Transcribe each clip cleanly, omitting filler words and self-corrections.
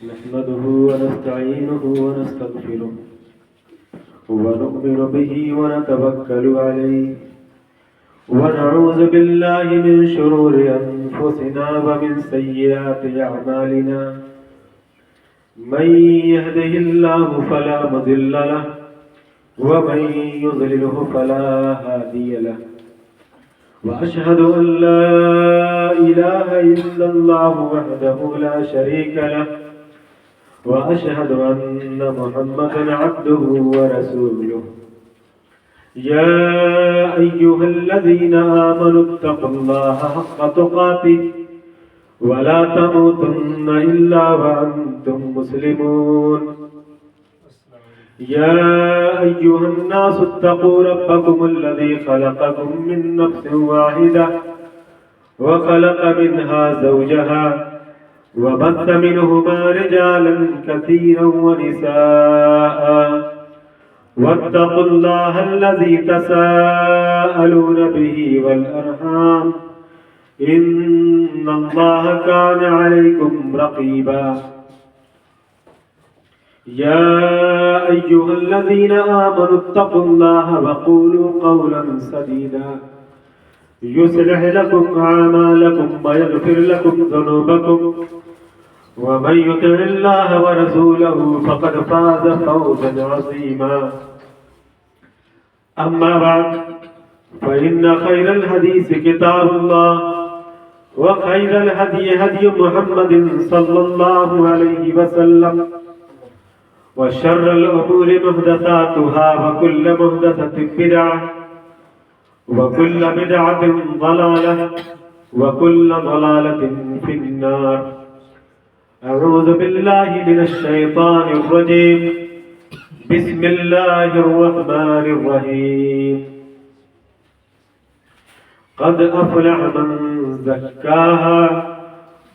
نحمده ونستعينه ونستغفره ونؤمن به ونتوكل عليه ونعوذ بالله من شرور أنفسنا ومن سيئات أعمالنا من يهده الله فلا مضل له ومن يضلله فلا هادي له وأشهد أن لا إله إلا الله وحده لا شريك له وأشهد أن محمدا عبده ورسوله يا أيها الذين آمنوا اتقوا الله حق تقاته ولا تموتن إلا وأنتم مسلمون يا أيها الناس اتقوا ربكم الذي خلقكم من نفس واحدة وخلق منها زوجها وبث منهما رجالا كثيرا ونساء واتقوا الله الذي تساءلون به والأرحام إن الله كان عليكم رقيبا يا أيها الذين آمنوا اتقوا الله وقولوا قولا سديدا يصلح لكم أعمالكم ويغفر لكم ذنوبكم ومن يطع الله ورسوله فقد فاز فوزا عظيما أما بعد فإن خير الحديث كتاب الله وخير الهدي هدي محمد صلى الله عليه وسلم وشر الأمور محدثاتها وكل محدثة بدعة وكل بدعة ضلالة وكل ضلالة في النار أعوذ بالله من الشيطان الرجيم بسم الله الرحمن الرحيم قد أفلح من زكاها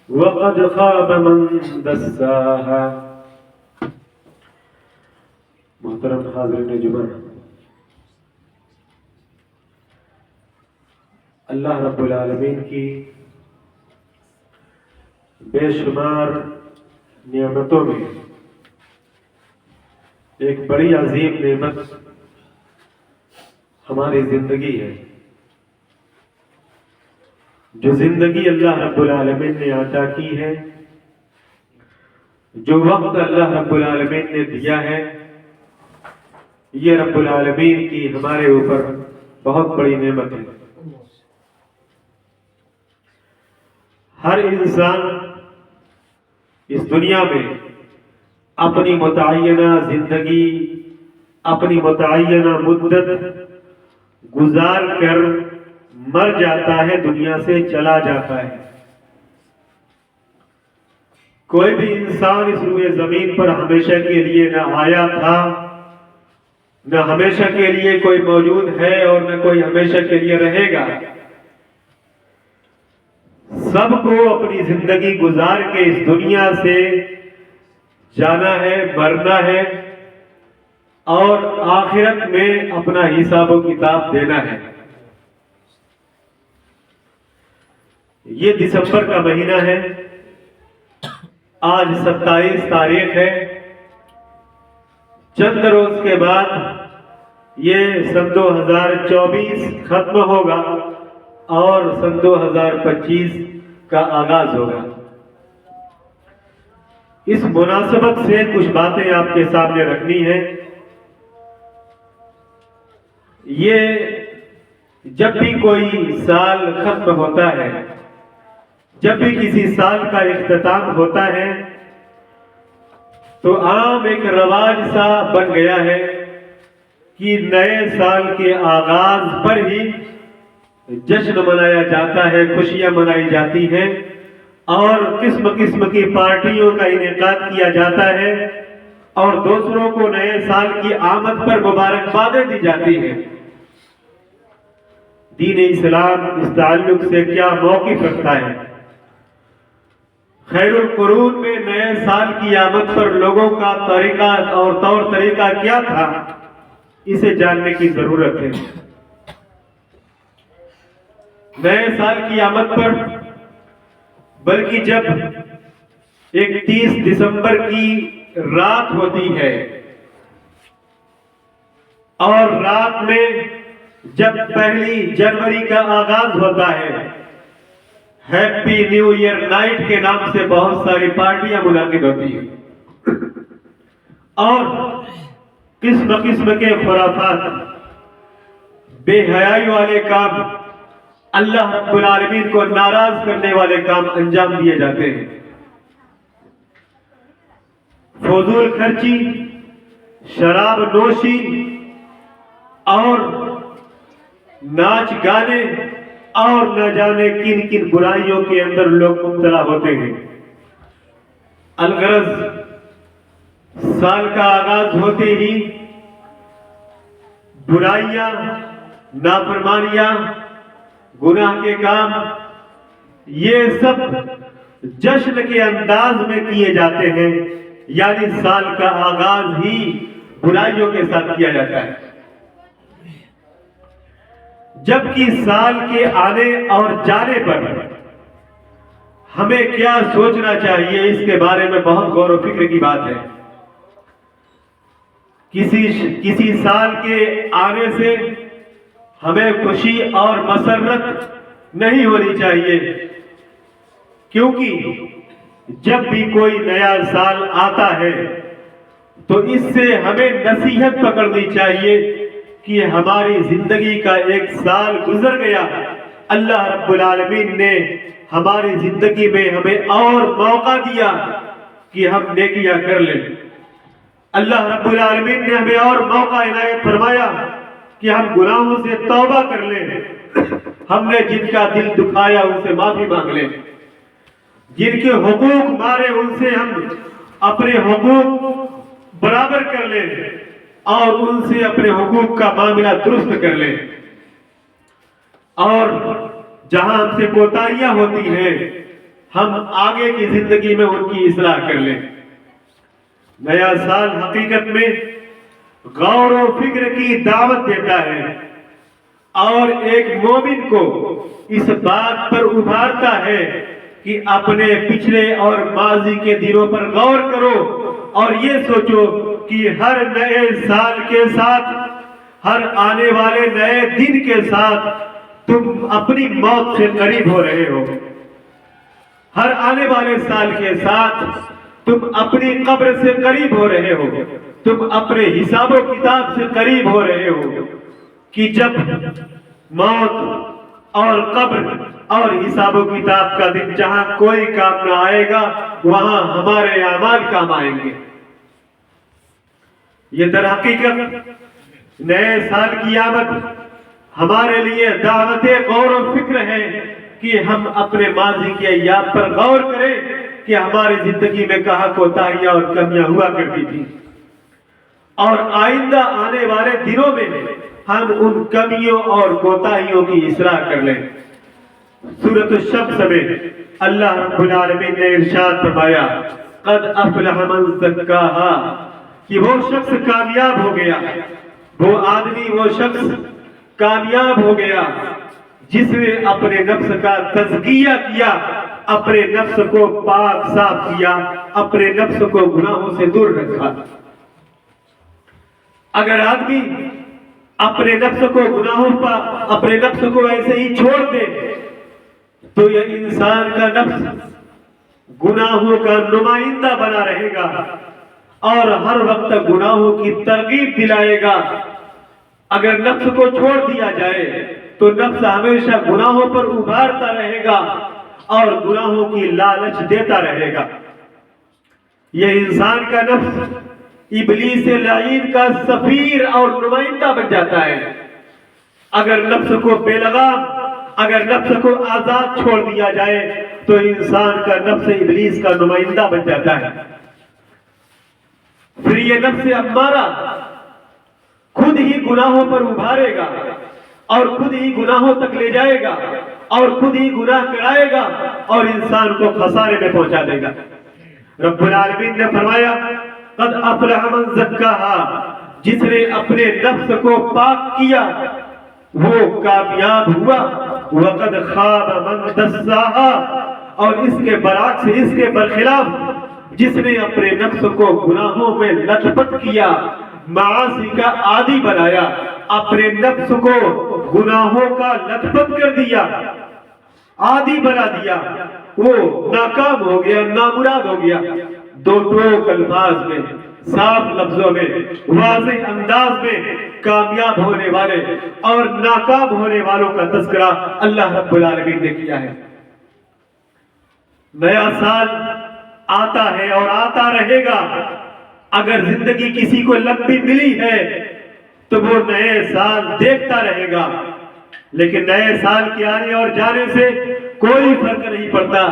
وقد خاب من دساها محترم حاضرین جمعہ، اللہ رب العالمین کی بے شمار نعمتوں میں ایک بڑی عظیم نعمت ہماری زندگی ہے. جو زندگی اللہ رب العالمین نے عطا کی ہے، جو وقت اللہ رب العالمین نے دیا ہے، یہ رب العالمین کی ہمارے اوپر بہت بڑی نعمت ہے. ہر انسان اس دنیا میں اپنی متعینہ زندگی، اپنی متعینہ مدت گزار کر مر جاتا ہے، دنیا سے چلا جاتا ہے. کوئی بھی انسان اس روئے زمین پر ہمیشہ کے لیے نہ آیا تھا، نہ ہمیشہ کے لیے کوئی موجود ہے اور نہ کوئی ہمیشہ کے لیے رہے گا. سب کو اپنی زندگی گزار کے اس دنیا سے جانا ہے، مرنا ہے اور آخرت میں اپنا حساب و کتاب دینا ہے. یہ دسمبر کا مہینہ ہے، آج 27 تاریخ ہے. چند روز کے بعد یہ سن 2024 ختم ہوگا اور سن 2025 کا آغاز ہوگا. اس مناسبت سے کچھ باتیں آپ کے سامنے رکھنی ہیں. یہ جب بھی کوئی سال ختم ہوتا ہے، جب بھی کسی سال کا اختتام ہوتا ہے، تو عام ایک رواج سا بن گیا ہے کہ نئے سال کے آغاز پر ہی جشن منایا جاتا ہے، خوشیاں منائی جاتی ہیں اور قسم قسم کی پارٹیوں کا انعقاد کیا جاتا ہے اور دوسروں کو نئے سال کی آمد پر مبارکبادیں دی جاتی ہیں. دین اسلام اس تعلق سے کیا موقف رکھتا ہے؟ خیر القرون میں نئے سال کی آمد پر لوگوں کا طریقہ اور طور طریقہ کیا تھا، اسے جاننے کی ضرورت ہے. نئے سال کی آمد پر بلکہ جب 31 دسمبر کی رات ہوتی ہے، اور رات میں جب 1 جنوری کا آغاز ہوتا ہے، ہیپی نیو ایئر نائٹ کے نام سے بہت ساری پارٹیاں منعقد ہوتی ہیں، اور قسم قسم کے خرافات، بے حیائی والے کام، اللہ رب العالمین کو ناراض کرنے والے کام انجام دیے جاتے ہیں۔ فضول خرچی، شراب نوشی اور ناچ گانے اور نہ جانے کن کن برائیوں کے اندر لوگ مبتلا ہوتے ہیں۔ الغرض سال کا آغاز ہوتے ہی برائیاں، نافرمانیاں، گناہ کے کام، یہ سب جشن کے انداز میں کیے جاتے ہیں، یعنی سال کا آغاز ہی برائیوں کے ساتھ کیا جاتا ہے، جبکہ سال کے آنے اور جانے پر ہمیں کیا سوچنا چاہیے، اس کے بارے میں بہت غور و فکر کی بات ہے۔ کسی سال کے آنے سے ہمیں خوشی اور مسرت نہیں ہونی چاہیے، کیونکہ جب بھی کوئی نیا سال آتا ہے تو اس سے ہمیں نصیحت پکڑنی چاہیے کہ ہماری زندگی کا ایک سال گزر گیا، اللہ رب العالمین نے ہماری زندگی میں ہمیں اور موقع دیا کہ ہم نیکیاں کر لیں، اللہ رب العالمین نے ہمیں اور موقع عنایت فرمایا کہ ہم گناہوں سے توبہ کر لیں، ہم نے جن کا دل دکھایا ان سے معافی مانگ لیں، جن کے حقوق مارے ان سے ہم اپنے حقوق برابر کر لیں اور ان سے اپنے حقوق کا معاملہ درست کر لیں، اور جہاں ہم سے کوتاہیاں ہوتی ہیں ہم آگے کی زندگی میں ان کی اصلاح کر لیں۔ نیا سال حقیقت میں غور و فکر کی دعوت دیتا ہے اور ایک مومن کو اس بات پر ابھارتا ہے کہ اپنے پچھلے اور ماضی کے دنوں پر غور کرو اور یہ سوچو کہ ہر نئے سال کے ساتھ، ہر آنے والے نئے دن کے ساتھ تم اپنی موت سے قریب ہو رہے ہو، ہر آنے والے سال کے ساتھ تم اپنی قبر سے قریب ہو رہے ہو، تم اپنے حساب و کتاب سے قریب ہو رہے ہو کہ جب موت اور قبر اور حساب و کتاب کا دن جہاں کوئی کام نہ آئے گا وہاں ہمارے اعمال کام آئیں گے۔ یہ در حقیقت نئے سال کی آمد ہمارے لیے دعوت غور و فکر ہے کہ ہم اپنے ماضی کی ایام پر غور کریں کہ ہماری زندگی میں کہاں کوتاہیاں اور کمیاں ہوا کرتی تھی، اور آئندہ آنے والے دنوں میں ہم ان کمیوں اور کوتاہیوں کی اصلاح کر لیں۔ سورۃ الشمس میں اللہ رب العالمین نے ارشاد فرمایا قد افلح من زکاہا، کہ وہ شخص کامیاب ہو گیا، وہ آدمی، وہ شخص کامیاب ہو گیا جس نے اپنے نفس کا تزکیہ کیا، اپنے نفس کو پاک صاف کیا، اپنے نفس کو گناہوں سے دور رکھا۔ اگر آدمی اپنے نفس کو گناہوں پر، اپنے نفس کو ایسے ہی چھوڑ دے تو یہ انسان کا نفس گناہوں کا نمائندہ بنا رہے گا اور ہر وقت گناہوں کی ترغیب دلائے گا۔ اگر نفس کو چھوڑ دیا جائے تو نفس ہمیشہ گناہوں پر ابھارتا رہے گا اور گناہوں کی لالچ دیتا رہے گا۔ یہ انسان کا نفس ابلیس لعین کا سفیر اور نمائندہ بن جاتا ہے۔ اگر نفس کو بے لگام، اگر نفس کو آزاد چھوڑ دیا جائے تو انسان کا نفس ابلیس کا نمائندہ بن جاتا ہے۔ پھر یہ نفس امارہ خود ہی گناہوں پر ابھارے گا اور خود ہی گناہوں تک لے جائے گا اور خود ہی گناہ کرائے گا اور انسان کو خسارے میں پہنچا دے گا۔ رب العالمین نے فرمایا قد افلح من زکاہا، جس نے اپنے نفس کو پاک کیا وہ کامیاب ہوا، وقد خاب من دساہا، اور اس کے برعکس، اس کے برخلاف جس نے اپنے نفس کو گناہوں میں لطپت کیا، معاصی کا عادی بنایا، اپنے نفس کو گناہوں کا لطپت کر دیا، عادی بنا دیا، وہ ناکام ہو گیا، نامراد ہو گیا۔ دو ٹوک الفاظ میں، صاف لفظوں میں، واضح انداز میں کامیاب ہونے والے اور ناکام ہونے والوں کا تذکرہ اللہ رب العالمین نے کیا ہے۔ نیا سال آتا ہے اور آتا رہے گا۔ اگر زندگی کسی کو لمبی ملی ہے تو وہ نئے سال دیکھتا رہے گا، لیکن نئے سال کے آنے اور جانے سے کوئی فرق نہیں پڑتا۔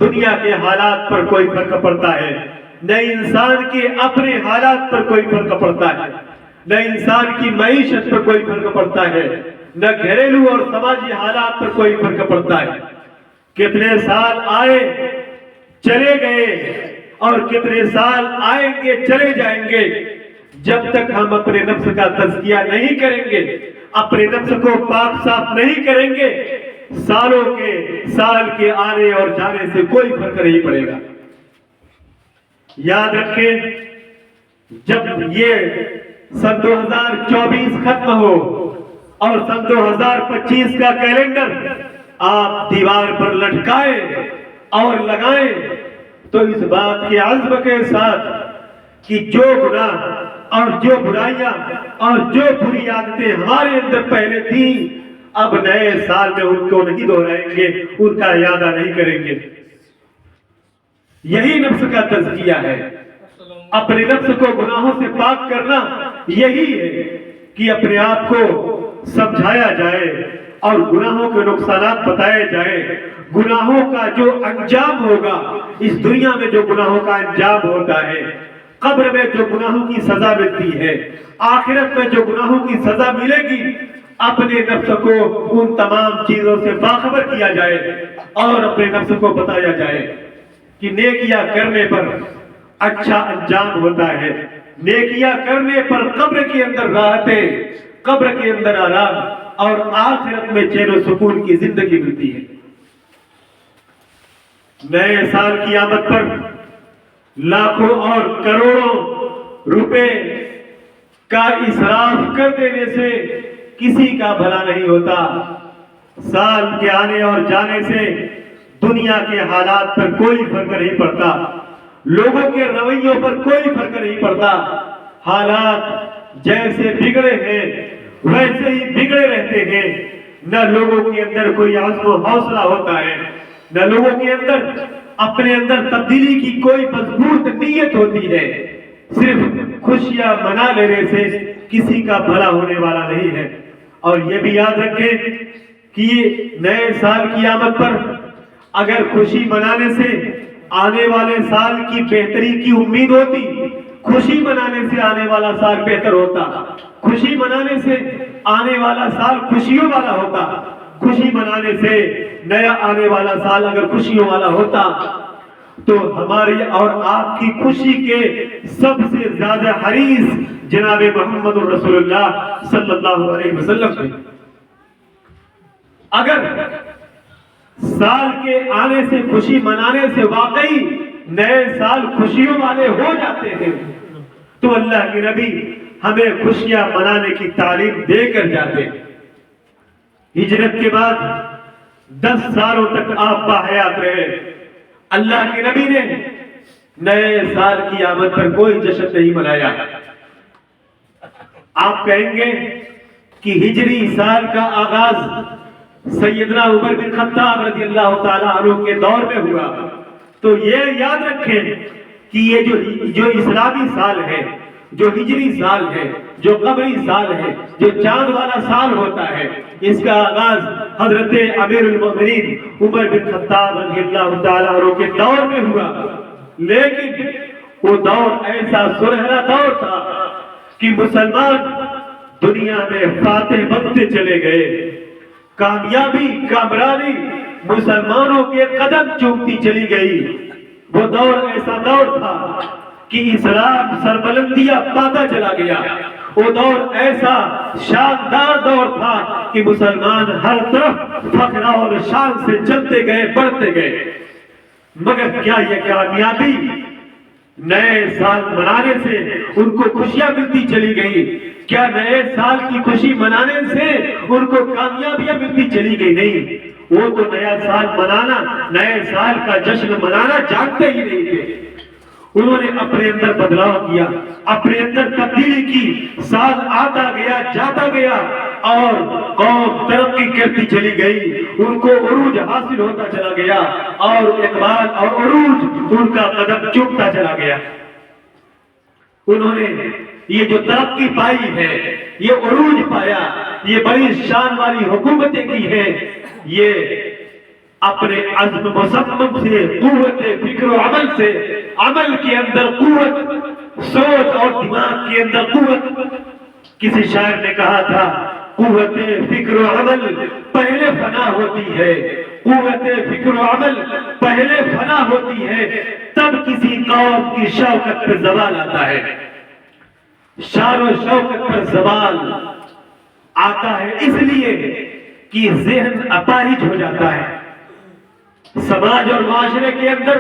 دنیا کے حالات پر کوئی فرق پڑتا ہے، نہ انسان کے اپنے حالات پر کوئی فرق پڑتا ہے، نہ انسان کی معیشت پر کوئی فرق پڑتا ہے، نہ گھریلو اور سماجی حالات پر کوئی فرق پڑتا ہے۔ کتنے سال آئے چلے گئے اور کتنے سال آئیں گے چلے جائیں گے، جب تک ہم اپنے نفس کا تزکیہ نہیں کریں گے، اپنے نفس کو پاک صاف نہیں کریں گے، سال کے آنے اور جانے سے کوئی فرق نہیں پڑے گا۔ یاد رکھیں، جب یہ سن 2024 ختم ہو اور سن 2025 کا کیلنڈر آپ دیوار پر لٹکائیں اور لگائیں تو اس بات کے عزم کے ساتھ کہ جو گناہ اور جو برائیاں اور جو بری عادتیں ہمارے اندر پہلے تھیں، اب نئے سال میں ان کو نہیں دہرائیں گے، ان کا اعادہ نہیں کریں گے۔ یہی نفس کا تزکیہ ہے، اپنے نفس کو گناہوں سے پاک کرنا یہی ہے کہ اپنے آپ کو سمجھایا جائے اور گناہوں کے نقصانات بتائے جائیں، گناہوں کا جو انجام ہوگا، اس دنیا میں جو گناہوں کا انجام ہوتا ہے، قبر میں جو گناہوں کی سزا ملتی ہے، آخرت میں جو گناہوں کی سزا ملے گی، اپنے نفس کو ان تمام چیزوں سے باخبر کیا جائے اور اپنے نفس کو بتایا جائے کہ نیکیاں کرنے پر اچھا انجام ہوتا ہے، نیکیاں کرنے پر قبر کے اندر راحتیں، قبر کے اندر آرام اور آخرت میں چین و سکون کی زندگی ملتی ہے۔ نئے سال کی آمد پر لاکھوں اور کروڑوں روپے کا اسراف کر دینے سے کسی کا بھلا نہیں ہوتا۔ سال کے آنے اور جانے سے دنیا کے حالات پر کوئی فرق نہیں پڑتا، لوگوں کے رویوں پر کوئی فرق نہیں پڑتا۔ حالات جیسے بگڑے ہیں ویسے ہی بگڑے رہتے ہیں، نہ لوگوں کے اندر کوئی عزم و حوصلہ ہوتا ہے، نہ لوگوں کے اندر اپنے اندر تبدیلی کی کوئی مضبوط نیت ہوتی ہے۔ صرف خوشیاں منا لینے سے کسی کا بھلا ہونے والا نہیں ہے۔ اور یہ بھی یاد رکھیں کہ نئے سال کی آمد پر اگر خوشی منانے سے آنے والے سال کی بہتری کی امید ہوتی، خوشی منانے سے آنے والا سال بہتر ہوتا، خوشی منانے سے آنے والا سال خوشیوں والا ہوتا، خوشی منانے سے نیا آنے والا سال اگر خوشیوں والا ہوتا تو ہماری اور آپ کی خوشی کے سب سے زیادہ حریص جناب محمد رسول اللہ صلی اللہ علیہ وسلم تھے۔ اگر سال کے آنے سے خوشی منانے سے واقعی نئے سال خوشیوں والے ہو جاتے ہیں تو اللہ کے نبی ہمیں خوشیاں منانے کی تعلیم دے کر جاتے۔ ہجرت کے بعد 10 سالوں تک آپ باحیات رہے، اللہ کے نبی نے نئے سال کی آمد پر کوئی جشن نہیں منایا۔ آپ کہیں گے کہ ہجری سال کا آغاز سیدنا عمر بن خطاب رضی اللہ تعالیٰ عنہ کے دور میں ہوا، تو یہ یاد رکھیں کہ یہ جو اسلامی سال ہے، جو ہجری سال ہے، جو قمری سال ہے، جو چاند والا سال ہوتا ہے، اس کا آغاز حضرت امیر المؤمنین عمر بن خطاب رضی اللہ تعالیٰ عنہ کے دور میں ہوا۔ لیکن وہ دور ایسا سنہرا دور تھا کہ مسلمان دنیا میں فاتح بنتے چلے گئے، کامیابی کامرانی مسلمانوں کے قدم چومتی چلی گئی۔ وہ دور ایسا دور تھا کہ اسلام سربلندیاں پاتا چلا گیا۔ وہ دور ایسا شاندار دور تھا کہ مسلمان ہر طرف فخر اور شان سے چلتے گئے، بڑھتے گئے۔ مگر کیا یہ کامیابی نئے سال منانے سے ان کو خوشیاں ملتی چلی گئی؟ کیا نئے سال کی خوشی منانے سے ان کو کامیابیاں ملتی چلی گئی؟ نہیں، وہ تو نیا سال منانا، نئے سال کا جشن منانا جانتے ہی نہیں تھے۔ انہوں نے اپنے اندر بدلاؤ کیا، اپنے اندر تبدیلی کی، سال آتا گیا جاتا گیا اور قوم ترقی کرتی چلی گئی، ان کو عروج حاصل ہوتا چلا گیا اور اقبال اور عروج ان کا قدم چومتا چلا گیا۔ انہوں نے یہ جو ترقی پائی ہے، یہ عروج پایا، یہ بڑی شان والی حکومتیں کی ہیں، یہ اپنے عزم مصمم سے، قوت فکر و عمل سے، عمل کے اندر قوت، سوچ اور دماغ کے اندر قوت۔ کسی شاعر نے کہا تھا، قوت فکر و عمل پہلے فنا ہوتی ہے، قوت فکر و عمل پہلے فنا ہوتی ہے، تب کسی قوم کی شوکت پر زوال آتا ہے۔ شان و شوکت پر زوال آتا ہے اس لیے کہ ذہن اپاہج ہو جاتا ہے۔ سماج اور معاشرے کے اندر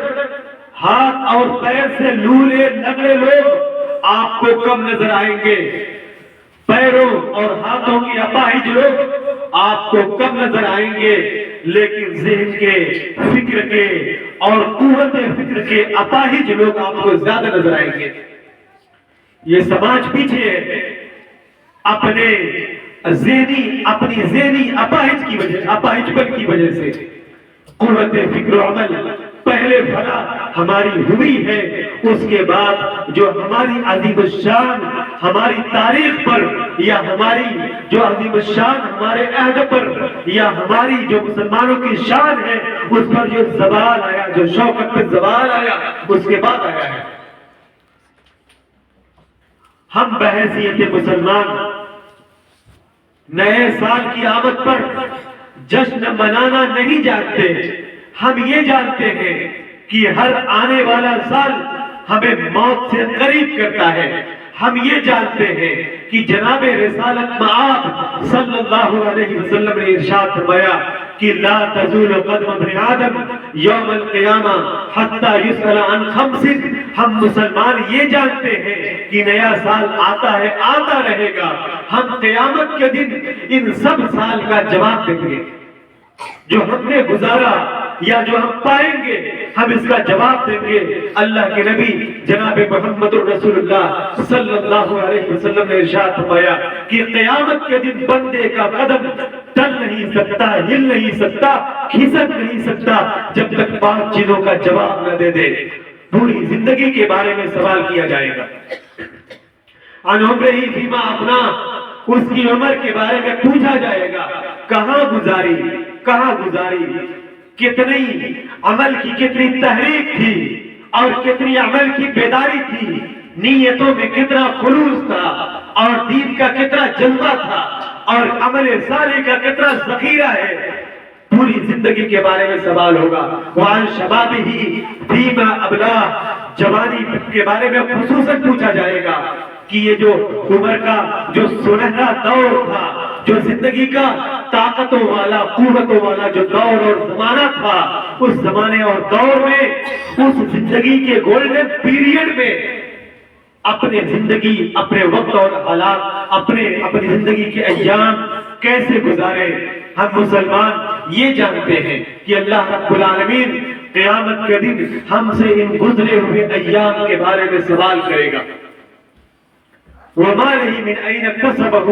ہاتھ اور پیر سے لولے لگڑے لوگ آپ کو کم نظر آئیں گے، پیروں اور ہاتھوں کی اپاہج لوگ آپ کو کم نظر آئیں گے، لیکن ذہن کے، فکر کے اور قوت فکر کے اپاہج لوگ آپ کو زیادہ نظر آئیں گے۔ یہ سماج پیچھے ہے اپنی ذہنی اپاہج کی وجہ، اپاہج پن کی وجہ سے۔ قوت فکر و عمل پہلے فنا ہماری ہوئی ہے، اس کے بعد جو ہماری عظیم الشان ہماری تاریخ پر، یا ہماری جو عظیم الشان ہمارے عہد پر، یا ہماری جو مسلمانوں کی شان ہے، اس پر جو زوال آیا، جو شوکت پر زوال آیا، اس کے بعد آیا ہے۔ ہم بحیثیت مسلمان نئے سال کی آمد پر جشن منانا نہیں جانتے، ہم یہ جانتے ہیں کہ ہر آنے والا سال ہمیں موت سے قریب کرتا ہے۔ ہم یہ جانتے ہیں کہ جناب رسالت مآب صلی اللہ علیہ وسلم نے ارشاد فرمایا کہ لا تزول قدم ابن آدم یوم القیامہ حتی یسأل عن خمس۔ ہم مسلمان یہ جانتے ہیں کہ نیا سال آتا ہے، آتا رہے گا، ہم قیامت کے دن ان سب سال کا جواب دیں گے۔ جو ہم نے گزارا یا جو ہم پائیں گے، ہم اس کا جواب دیں گے۔ اللہ کے نبی جناب محمد رسول اللہ صلی اللہ علیہ وسلم نے ارشاد فرمایا کہ قیامت کے دن بندے کا قدم ٹل نہیں سکتا، ہل نہیں سکتا، کھسک نہیں سکتا، جب تک 5 چیزوں کا جواب نہ دے دے۔ پوری زندگی کے بارے میں سوال کیا جائے گا۔ عن عمرہ فیما افنا، اس کی عمر کے بارے میں پوچھا جائے گا، کہاں گزاری، کہاں گزاری، کتنی عمل کی کتنی تحریک تھی اور کتنی عمل کی بیداری تھی، نیتوں میں کتنا خلوص تھا اور دین کا کتنا جذبہ تھا اور عمل صالح کا کتنا ذخیرہ ہے۔ پوری زندگی کے بارے میں سوال ہوگا۔ وعن شبابہ فیما ابلاہ، جوانی کے بارے میں خصوصاً پوچھا جائے گا کہ یہ جو عمر کا جو سنہرا دور تھا، جو زندگی کا طاقتوں والا، قوتوں والا جو دور اور زمانہ تھا، اس زمانے اور دور میں، اس زندگی کے گولڈن پیریڈ میں اپنے زندگی، اپنے وقت اور حالات، اپنی زندگی کے ایام کیسے گزارے۔ ہم مسلمان یہ جانتے ہیں کہ اللہ رب العالمین قیامت کے دن ہم سے ان گزرے ہوئے ایام کے بارے میں سوال کرے گا۔ وَمَالِهِ مِنْ أَيْنَ اكْتَسَبَهُ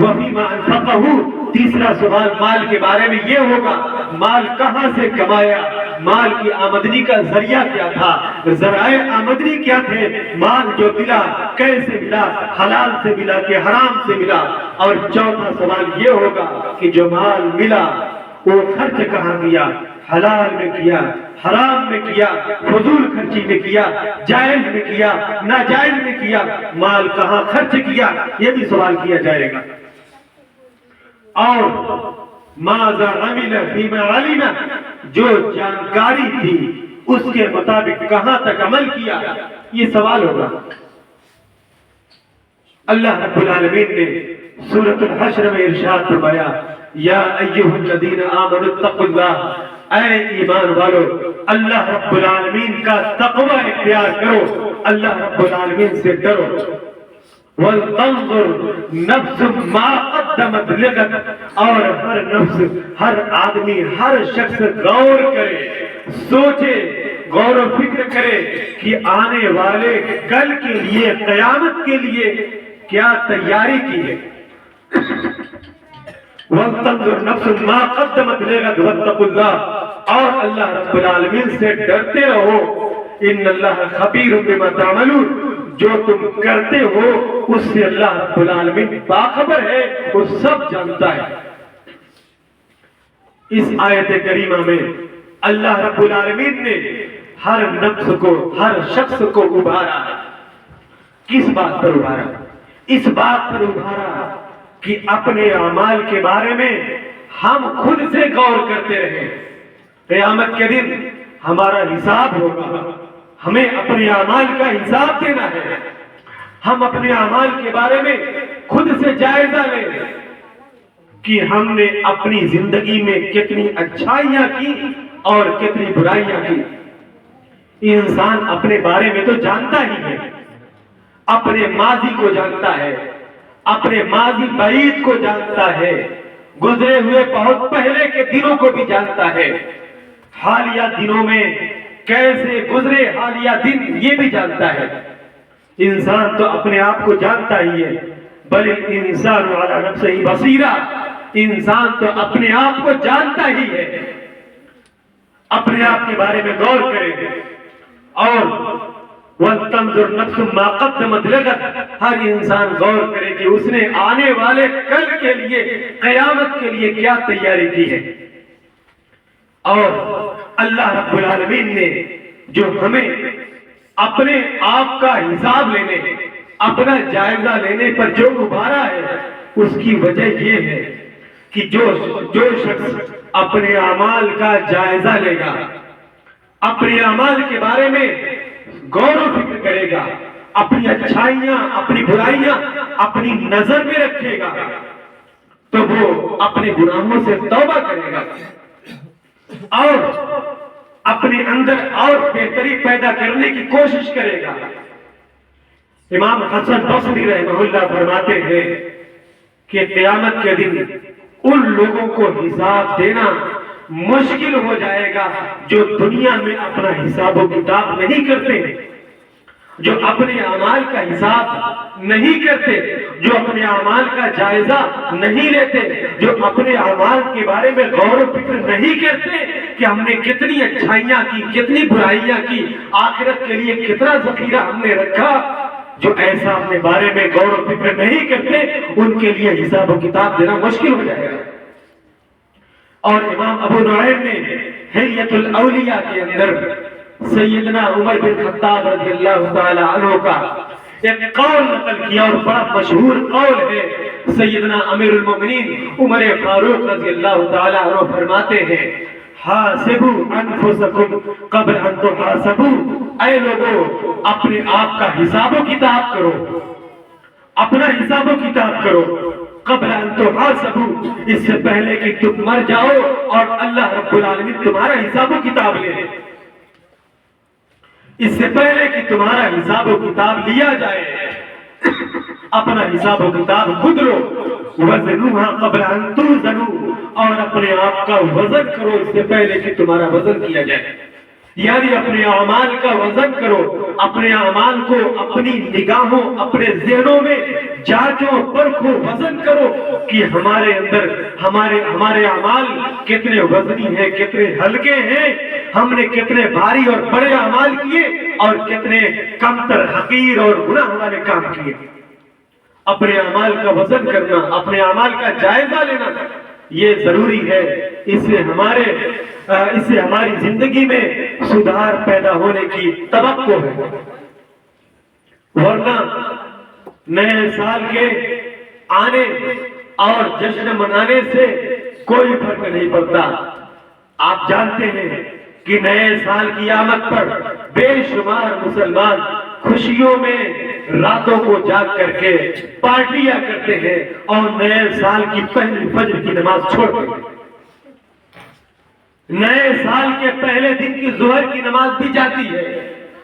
وَفِيمَا أَنْفَقَهُ، تیسرا سوال مال کے بارے میں یہ ہوگا، مال کہاں سے کمایا، مال کی آمدنی کا ذریعہ کیا تھا، ذرائع آمدنی کیا تھے، مال جو ملا کیسے ملا، حلال سے ملا کہ حرام سے ملا۔ اور چوتھا سوال یہ ہوگا کہ جو مال ملا وہ خرچ کہاں کیا، حلال میں کیا، حرام میں کیا، فضول خرچی میں کیا، جائز میں کیا، ناجائز میں کیا، مال کہاں خرچ کیا، یہ بھی سوال کیا جائے گا۔ اور ماذا عمل فیما علم، جو جانکاری تھی اس کے مطابق کہاں تک عمل کیا، یہ سوال ہوگا۔ اللہ رب العالمین نے سورۃ الحشر میں ارشاد فرمایا، یا ایھا الذین آمنوا اتقوا اللہ، اے ایمان والو اللہ رب العالمین کا تقوی اختیار کرو، اللہ رب العالمین سے ڈرو۔ وَلْتَنْظُرْ نَفْسٌ مَا قَدَّمَتْ لِغَدٍ، اور ہر نفس، ہر آدمی، ہر شخص غور کرے، سوچے، غور و فکر کرے کہ آنے والے کل کے لیے، قیامت کے لیے کیا تیاری کی ہے۔ وَلْتَنْظُرْ نَفْسٌ مَا قَدَّمَتْ لِغَدٍ وَاتَّقُوا اللَّهَ، اور اللہ رب العالمین سے ڈرتے رہو۔ ان اللہ خبیر بما تعملون، جو تم کرتے ہو اس سے اللہ رب العالمین باخبر ہے، وہ سب جانتا ہے۔ اس آیت کریمہ میں اللہ رب العالمین نے ہر نفس کو، ہر شخص کو ابھارا۔ کس بات پر ابھارا؟ اس بات پر ابھارا کہ اپنے اعمال کے بارے میں ہم خود سے غور کرتے رہیں۔ قیامت کے دن ہمارا حساب ہوگا، ہمیں اپنے اعمال کا حساب دینا ہے۔ ہم اپنے اعمال کے بارے میں خود سے جائزہ لیں کہ ہم نے اپنی زندگی میں کتنی اچھائیاں کی اور کتنی برائیاں کی۔ انسان اپنے بارے میں تو جانتا ہی ہے، اپنے ماضی کو جانتا ہے، اپنے ماضی بعید کو جانتا ہے، گزرے ہوئے بہت پہلے کے دنوں کو بھی جانتا ہے، حالیہ دنوں میں کیسے گزرے حالیہ دن یہ بھی جانتا ہے۔ انسان تو اپنے آپ کو جانتا ہی ہے، بل الانسان علی نفسہ بصیرہ، انسان تو اپنے آپ کو جانتا ہی ہے۔ اپنے آپ کے بارے میں غور کرے اور وَلْتَنْظُرْ نَفْسٌ مَا قَدَّمَتْ لِغَدٍ، ہر انسان غور کرے کہ اس نے آنے والے کل کے لیے، قیامت کے لیے کیا تیاری کی ہے۔ اور اللہ رب العالمین نے جو ہمیں اپنے آپ کا حساب لینے، اپنا جائزہ لینے پر جو ابھارا ہے، اس کی وجہ یہ ہے کہ جو شخص اپنے اعمال کا جائزہ لے گا، اپنے اعمال کے بارے میں غور و فکر کرے گا، اپنی اچھائیاں، اپنی برائیاں اپنی نظر میں رکھے گا، تو وہ اپنے گناہوں سے توبہ کرے گا اور اپنے اندر اور بہتری پیدا کرنے کی کوشش کرے گا۔ امام حسن بصری رحمہ اللہ فرماتے ہیں کہ قیامت کے دن ان لوگوں کو حساب دینا مشکل ہو جائے گا جو دنیا میں اپنا حساب و کتاب نہیں کرتے، جو اپنے اعمال کا حساب نہیں کرتے، جو اپنے اعمال کا جائزہ نہیں لیتے، جو اپنے اعمال کے بارے میں غور و فکر نہیں کرتے کہ ہم نے کتنی اچھائیاں کی، کتنی برائیاں کی، آخرت کے لیے کتنا ذخیرہ ہم نے رکھا۔ جو ایسا اپنے بارے میں غور و فکر نہیں کرتے ان کے لیے حساب و کتاب دینا مشکل ہو جائے گا۔ اور امام ابو نعیم نے حلیۃ الاولیاء کے اندر سیدنا عمر بن خطاب رضی اللہ تعالی عنہ کا ایک قول نقل کیا، اور بڑا مشہور قول ہے۔ سیدنا امیر المومنین عمر فاروق رضی اللہ تعالی عنہ فرماتے ہیں، حاسبوا انفسکم قبل ان تحاسبوا، اے لوگو اپنے آپ کا حساب و کتاب کرو، اپنا حساب و کتاب کرو، قبل ان تحاسبوا، اس سے پہلے کہ تم مر جاؤ اور اللہ رب العالمین تمہارا حساب و کتاب لے، اس سے پہلے کہ تمہارا حساب و کتاب لیا جائے اپنا حساب و کتاب خود لو۔ وزنوها قبل ان توزنوا، اور اپنے آپ کا وزن کرو اس سے پہلے کہ تمہارا وزن کیا جائے، یعنی اپنے اعمال کا وزن کرو، اپنے اعمال کو اپنی نگاہوں، اپنے ذہنوں میں جانچو، پرکھو، وزن کرو کہ ہمارے اندر ہمارے اعمال کتنے وزنی ہیں، کتنے ہلکے ہیں، ہم نے کتنے بھاری اور بڑے اعمال کیے اور کتنے کمتر، حقیر اور گناہ والے کام کیے۔ اپنے اعمال کا وزن کرنا، اپنے اعمال کا جائزہ لینا یہ ضروری ہے۔ اس سے ہماری زندگی میں سدھار پیدا ہونے کی توقع ہے، ورنہ نئے سال کے آنے اور جشن منانے سے کوئی فرق نہیں پڑتا۔ آپ جانتے ہیں کہ نئے سال کی آمد پر بے شمار مسلمان خوشیوں میں راتوں کو جاگ کر کے پارٹیاں کرتے ہیں اور نئے سال کی پہلی فجر کی نماز چھوڑ دیتے ہیں۔ نئے سال کے پہلے دن کی ظہر کی نماز بھی جاتی ہے،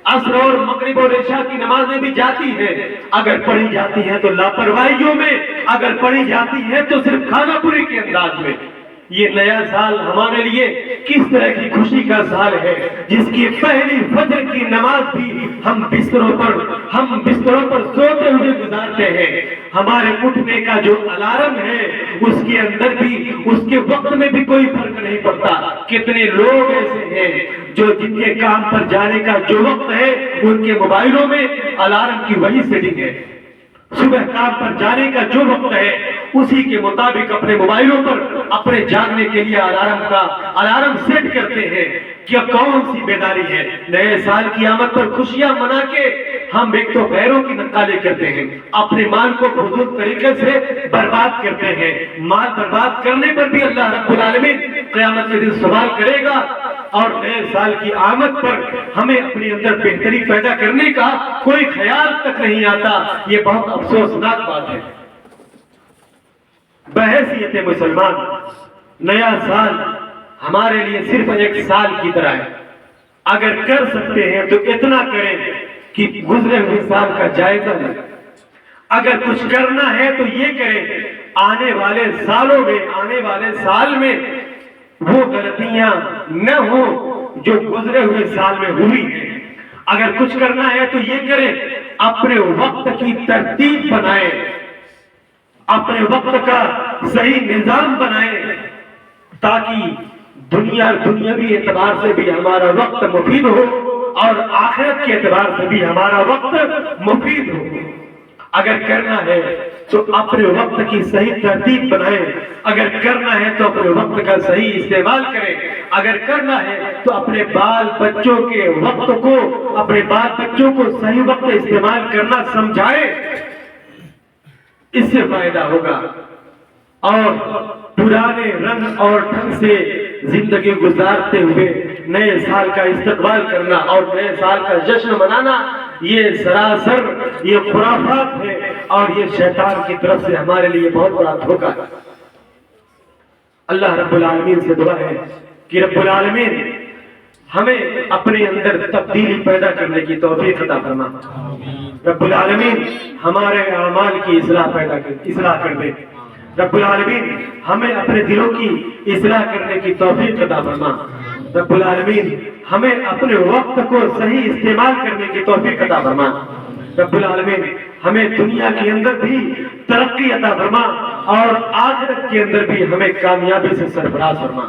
عصر اور مغرب اور عشاء کی نمازیں بھی جاتی ہیں، اگر پڑھی جاتی ہیں تو لاپرواہیوں میں، اگر پڑھی جاتی ہیں تو صرف کھانا پوری کے انداز میں۔ یہ نیا سال ہمارے لیے کس طرح کی خوشی کا سال ہے، جس کی پہلی فجر کی نماز بھی ہم بستروں پر سوتے ہوئے گزارتے ہیں۔ ہمارے اٹھنے کا جو الارم ہے اس کے اندر بھی، اس کے وقت میں بھی کوئی فرق نہیں پڑتا۔ کتنے لوگ ایسے ہیں جو جن کے کام پر جانے کا جو وقت ہے ان کے موبائلوں میں الارم کی وہی سیٹنگ ہے، صبح کام پر جانے کا جو وقت ہے اسی کے مطابق اپنے موبائلوں پر اپنے جاگنے کے لیے الارم سیٹ کرتے ہیں۔ کیا کون سی بیداری ہے؟ نئے سال کی آمد پر خوشیاں منا کے ہم ایک تو غیروں کی نقالی کرتے ہیں، اپنے مال کو فضول طریقے سے برباد کرتے ہیں۔ مال برباد کرنے پر بھی اللہ رب العالمین قیامت کے دن سوال کرے گا، اور نئے سال کی آمد پر ہمیں اپنے اندر بہتری پیدا کرنے کا کوئی خیال تک نہیں آتا۔ یہ بہت افسوسناک بات ہے۔ بحیثیت مسلمان، نیا سال ہمارے لیے صرف ایک سال کی طرح ہے۔ اگر کر سکتے ہیں تو اتنا کریں کہ گزرے ہوئے سال کا جائزہ لیں۔ اگر کچھ کرنا ہے تو یہ کریں آنے والے سالوں میں، آنے والے سال میں وہ غلطیاں نہ ہوں جو گزرے ہوئے سال میں ہوئی ہیں۔ اگر کچھ کرنا ہے تو یہ کریں اپنے وقت کی ترتیب بنائیں، اپنے وقت کا صحیح نظام بنائیں، تاکہ دنیاوی اعتبار سے بھی ہمارا وقت مفید ہو اور آخرت کے اعتبار سے بھی ہمارا وقت مفید ہو۔ اگر کرنا ہے تو اپنے وقت کی صحیح ترتیب بنائیں، اگر کرنا ہے تو اپنے وقت کا صحیح استعمال کریں، اگر کرنا ہے تو اپنے بال بچوں کے وقت کو، اپنے بال بچوں کو صحیح وقت استعمال کرنا سمجھائیں، اس سے فائدہ ہوگا۔ اور پرانے رنگ اور ڈھنگ سے زندگی گزارتے ہوئے نئے سال کا استقبال کرنا اور نئے سال کا جشن منانا، یہ سراسر یہ خرافات ہے اور یہ شیطان کی طرف سے ہمارے لیے بہت بڑا دھوکہ ہے۔ اللہ رب العالمین سے دعا ہے کہ رب العالمین ہمیں اپنے اندر تبدیلی پیدا کرنے کی توفیق عطا فرما۔ رب العالمین ہمارے اعمال کی اصلاح کر دے۔ رب العالمین ہمیں اپنے دلوں کی اصلاح کرنے کی توفیق عطا فرما۔ رب العالمین ہمیں اپنے وقت کو صحیح استعمال کرنے کی توفیق عطا فرما۔ رب العالمین ہمیں دنیا کے اندر بھی ترقی عطا فرما اور آخرت کے اندر بھی ہمیں کامیابی سے سرفراز فرما۔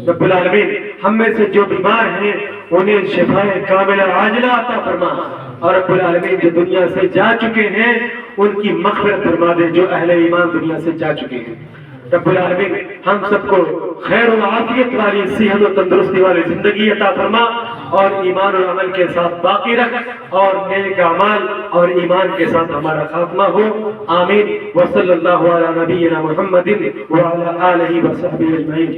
رب العالمین ہم میں سے جو بیمار ہیں انہیں شفائے کاملہ عاجلہ عطا فرما، اور رب العالمین جو دنیا سے جا چکے ہیں ان کی مغفرت فرما دے، جو اہل ایمان دنیا سے جا چکے ہیں۔ رب العالمین ہم سب کو خیر و عافیت والی، صحت و تندرستی والی زندگی عطا فرما اور ایمان و عمل کے ساتھ باقی رکھ اور نیک اعمال اور ایمان کے ساتھ ہمارا خاتمہ ہو۔ آمین۔ وصلی اللہ علی نبینا محمد وعلی آلہ وصحبہ اجمعین۔